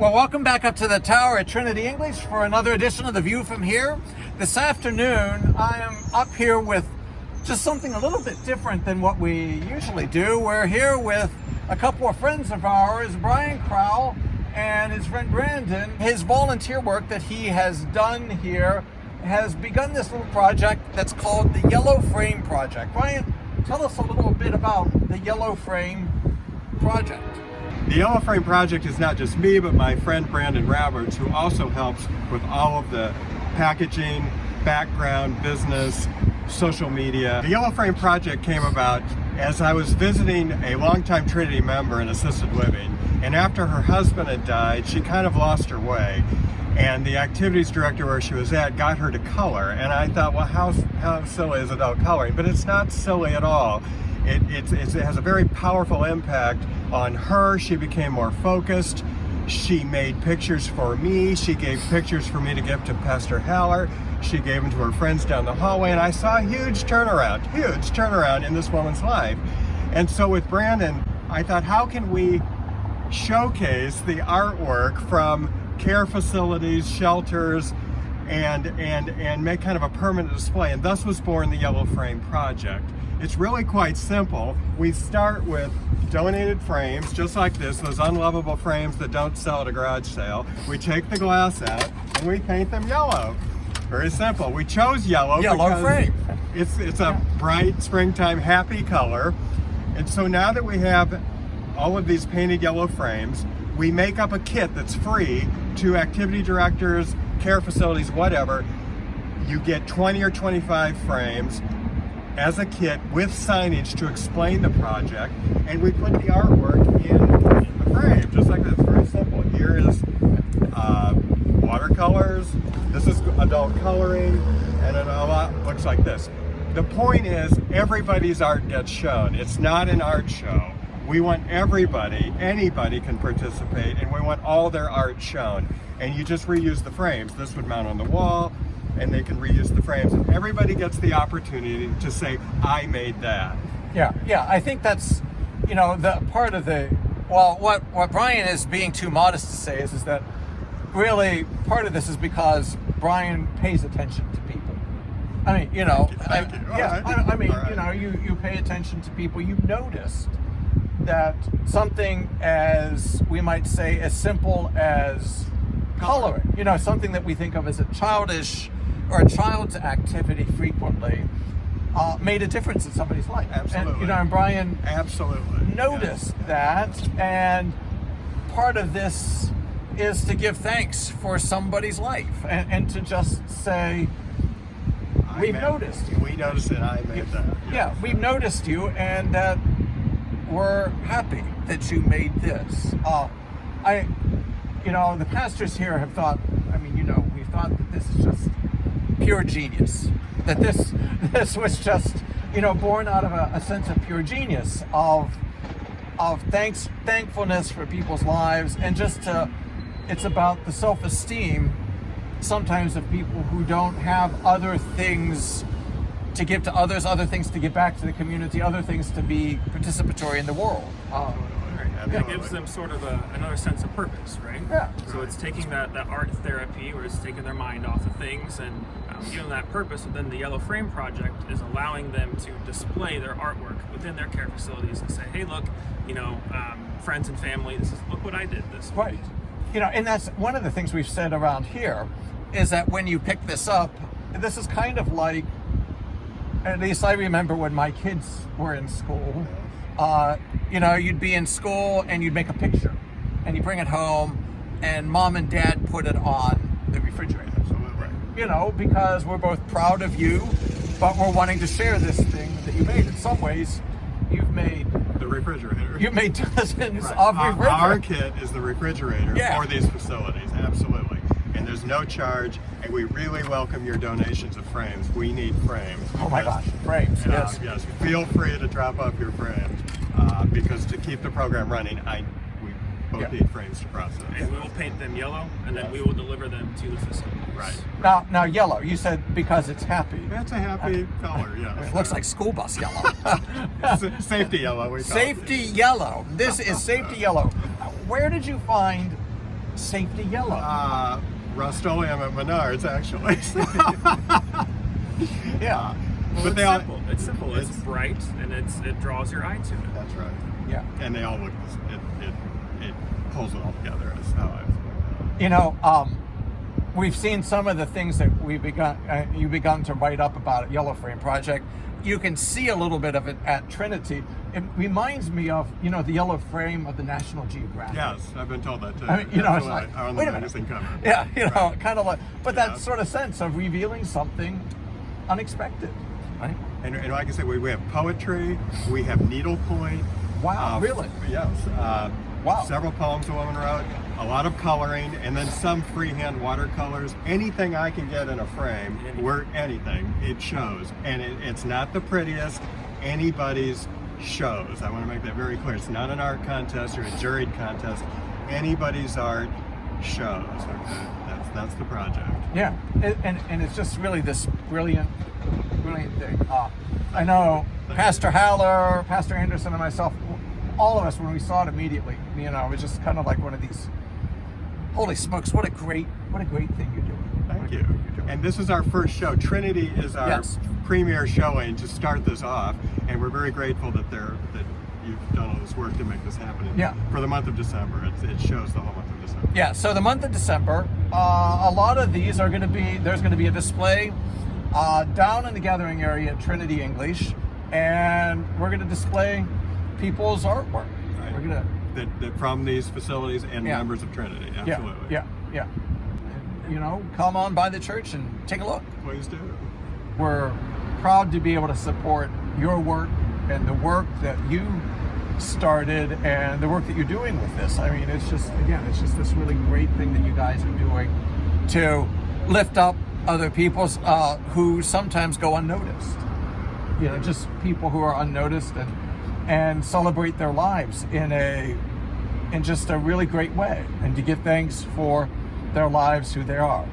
Well, welcome back up to the tower at Trinity English for another edition of The View from Here. This afternoon, I am up here with just something a little bit different than what we usually do. We're here with a couple of friends of ours, Brian Crowl and his friend Brandon. His volunteer work that he has done here has begun this little project that's called the Yellow Frame Project. Brian, tell us a little bit about the Yellow Frame Project. The Yellow Frame Project is not just me, but my friend Brandon Roberts, who also helps with all of the packaging, background, business, social media. The Yellow Frame Project came about as I was visiting a longtime Trinity member in assisted living, and after her husband had died, she kind of lost her way. And the activities director where she was at got her to color, and I thought, well, how silly is adult coloring? But it's not silly at all. It has a very powerful impact on her. She became more focused. She made pictures for me. She gave pictures for me to give to Pastor Haller. She gave them to her friends down the hallway, and I saw a huge turnaround in this woman's life. And so with Brandon, I thought, how can we showcase the artwork from care facilities, shelters, and make kind of a permanent display? And thus was born the Yellow Frame Project. It's really quite simple. We start with donated frames, just like this, those unlovable frames that don't sell at a garage sale. We take the glass out and we paint them yellow. Very simple. We chose yellow because frame. It's a bright springtime happy color. And so now that we have all of these painted yellow frames, we make up a kit that's free to activity directors, care facilities, whatever. You get 20 or 25 frames as a kit with signage to explain the project, and we put the artwork in the frame, just like this. Very simple. Here is watercolors, this is adult coloring, and it a lot looks like this. The point is, everybody's art gets shown. It's not an art show. We want everybody, anybody can participate, and we want all their art shown. And you just reuse the frames. This would mount on the wall, and they can reuse the frames. And everybody gets the opportunity to say, I made that. Yeah, I think that's, the part of the, well, what Brian is being too modest to say is that really part of this is because Brian pays attention to people. I mean, Thank you. You pay attention to people. You've noticed that something as, we might say, as simple as coloring, something that we think of as a childish or a child's activity frequently, made a difference in somebody's life. Absolutely. And Brian absolutely noticed that, and part of this is to give thanks for somebody's life and to just say, we've noticed you. We noticed that I made that. Yeah, we've noticed you, and that we're happy that you made this. The pastors here have thought, we thought that this is just pure genius. That this was just, born out of a sense of pure genius, of thankfulness for people's lives, and it's about the self-esteem sometimes of people who don't have other things to give to others, other things to give back to the community, other things to be participatory in the world. It gives them sort of another sense of purpose, right? Yeah. So it's taking that art therapy, where it's taking their mind off of things and giving them that purpose. And then the Yellow Frame Project is allowing them to display their artwork within their care facilities and say, hey, look, friends and family, look what I did this week. Right. And that's one of the things we've said around here, is that when you pick this up, this is kind of like, at least I remember when my kids were in school, you'd be in school and you'd make a picture and you bring it home and mom and dad put it on the refrigerator. Absolutely. Because we're both proud of you, but we're wanting to share this thing that you made. In some ways, you've made the refrigerator. You've made dozens right. of refrigerators. Our kit is the refrigerator for these facilities. Absolutely. And there's no charge, and we really welcome your donations of frames. We need frames. Oh my gosh, frames, yes. Yes, feel free to drop off your frames, because to keep the program running, we both need frames to process. And we will paint them yellow, and then we will deliver them to the facility. Right. Now yellow, you said because it's happy. That's a happy color, yeah. It looks like school bus yellow. Safety yellow, we call Safety yellow. This is safety yellow. Where did you find safety yellow? Rust-Oleum at Menards, actually. Yeah. Well, But it's they all, simple. It's simple. It's bright and it draws your eye to it. that's right. Yeah. And they all look, it pulls it all together. Is how I You know, we've seen some of the things that you've begun to write up about Yellow Frame Project. You can see a little bit of it at Trinity. It reminds me of, the yellow frame of the National Geographic. Yes, I've been told that too. I mean, it's Absolutely. like, On wait the a minute. magazine cover. Yeah, Right. kind of like, but Yeah. that sort of sense of revealing something unexpected, right? And like I said, we have poetry, we have needlepoint. Wow, really? Yes. Wow. Several poems a woman wrote, a lot of coloring, and then some freehand watercolors. Anything I can get in a frame, anything, it shows. And it's not the prettiest, anybody's shows. I want to make that very clear. It's not an art contest or a juried contest. Anybody's art shows. Okay? That's the project. Yeah, and it's just really this brilliant thing. I know Pastor Haller, Pastor Anderson, and myself, all of us, when we saw it immediately, it was just kind of like one of these, holy smokes, what a great thing you're doing. Thank you. And this is our first show. Trinity is our premier showing to start this off, and we're very grateful that you've done all this work to make this happen. Yeah. For the month of December, it shows the whole month of December. Yeah. So the month of December, a lot of these are going to be. There's going to be a display down in the gathering area at Trinity English, and we're going to display people's artwork. Right. We're going to. That from these facilities and members of Trinity. Absolutely. Yeah. Come on by the church and take a look. Please do. We're proud to be able to support your work and the work that you started and the work that you're doing with this. I mean, it's just this really great thing that you guys are doing to lift up other people's who sometimes go unnoticed. Just people who are unnoticed and celebrate their lives in just a really great way, and to give thanks for their lives, who they are.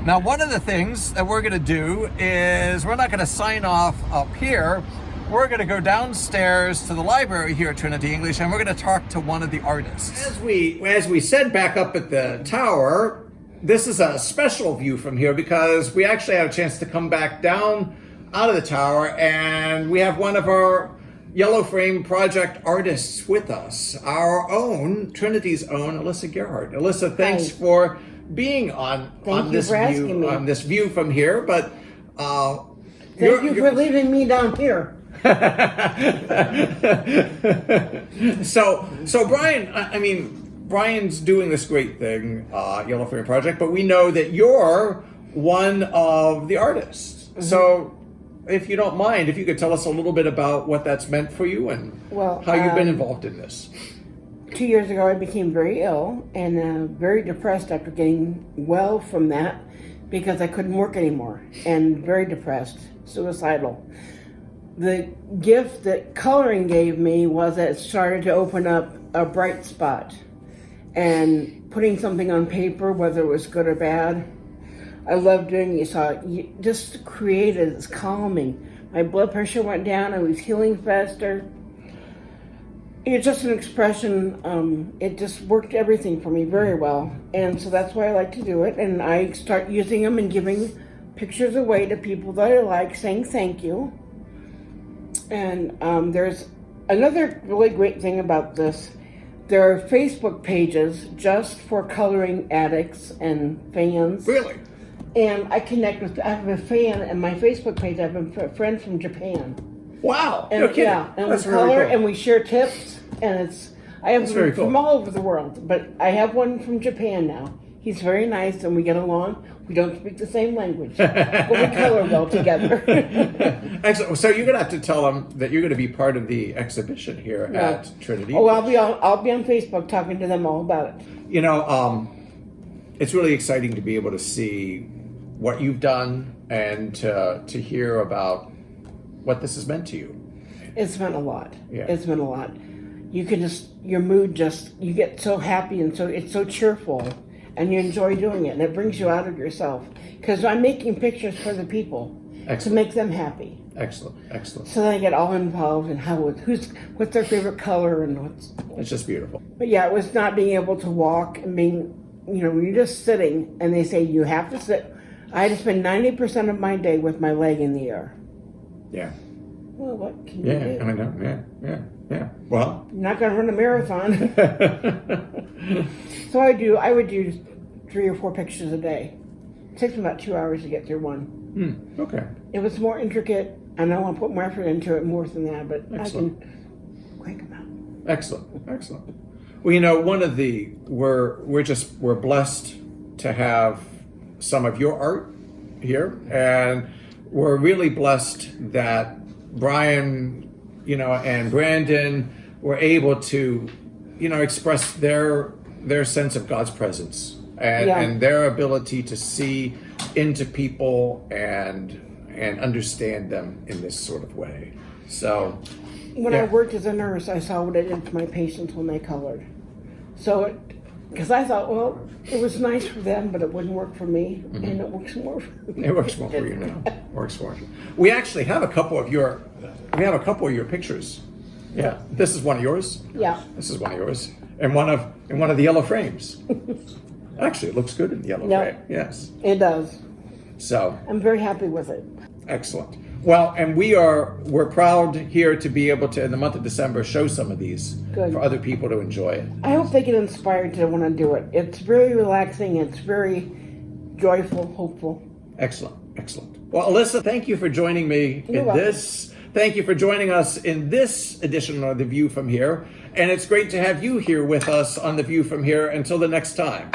Now, one of the things that we're going to do is we're not going to sign off up here. We're going to go downstairs to the library here at Trinity English, and we're going to talk to one of the artists. As we said back up at the tower, this is a special view from here because we actually have a chance to come back down out of the tower, and we have one of our Yellow Frame Project artists with us, our own, Trinity's own, Alyssa Gerhardt. Alyssa, thanks for being on this view from here. But thank you for leaving me down here. So Brian, Brian's doing this great thing, Yellow Frame Project, but we know that you're one of the artists. Mm-hmm. So if you don't mind, if you could tell us a little bit about what that's meant for you and how you've been involved in this. 2 years ago, I became very ill and very depressed after getting well from that because I couldn't work anymore, and very depressed, suicidal. The gift that coloring gave me was that it started to open up a bright spot, and putting something on paper, whether it was good or bad, I loved doing it. So just created, it's calming. My blood pressure went down, I was healing faster. It's just an expression, it just worked everything for me very well. And so that's why I like to do it. And I start using them and giving pictures away to people that I like, saying thank you. And there's another really great thing about this. There are Facebook pages just for coloring addicts and fans. Really? And I have a fan in my Facebook page. I have a friend from Japan. Wow! And, No kidding. yeah, and That's we really color cool. and we share tips, and I have That's very them from cool. all over the world, but I have one from Japan now. He's very nice, and we get along. We don't speak the same language, but we color well together. Excellent. So you're going to have to tell them that you're going to be part of the exhibition here at Trinity. Oh, I'll be on Facebook talking to them all about it. It's really exciting to be able to see what you've done and to hear about what this has meant to you. It's meant a lot. Yeah. It's meant a lot. You can your mood you get so happy and it's so cheerful, and you enjoy doing it, and it brings you out of yourself. Because I'm making pictures for the people to make them happy. Excellent. So then I get all involved in what's their favorite color and what's. It's just beautiful. But yeah, it was not being able to walk and being you're just sitting and they say you have to sit. I had to spend 90% of my day with my leg in the air. Yeah. Well, what can Yeah, you do? I know. Yeah. Well. You're not going to run a marathon. So I would do 3 or 4 pictures a day. It takes me about 2 hours to get through one. Okay. It was more intricate, and I want to put more effort into it more than that, but Excellent. I can crank them out. Excellent. Well, one of the we're blessed to have some of your art here, and we're really blessed that Brian, and Brandon were able to, express their sense of God's presence and their ability to see into people and understand them in this sort of way. So When I worked as a nurse, I saw what it did to my patients when they colored. So, because I thought, well, it was nice for them, but it wouldn't work for me, and it works more for me. it works well for you now. Works for you. We actually have a couple of your pictures. Yeah, this is one of yours. Yeah. This is one of yours, and one of the yellow frames. Actually, it looks good in the yellow frame. Yes. It does. So I'm very happy with it. excellent. Well, and we're proud here to be able to, in the month of December, show some of these Good. for other people to enjoy it. I hope they get inspired to want to do it. It's very relaxing. It's very joyful, hopeful. Excellent. Well, Alyssa, thank you for joining me in welcome. this. Thank you for joining us in this edition of The View from Here. And it's great to have you here with us on The View from Here. Until the next time.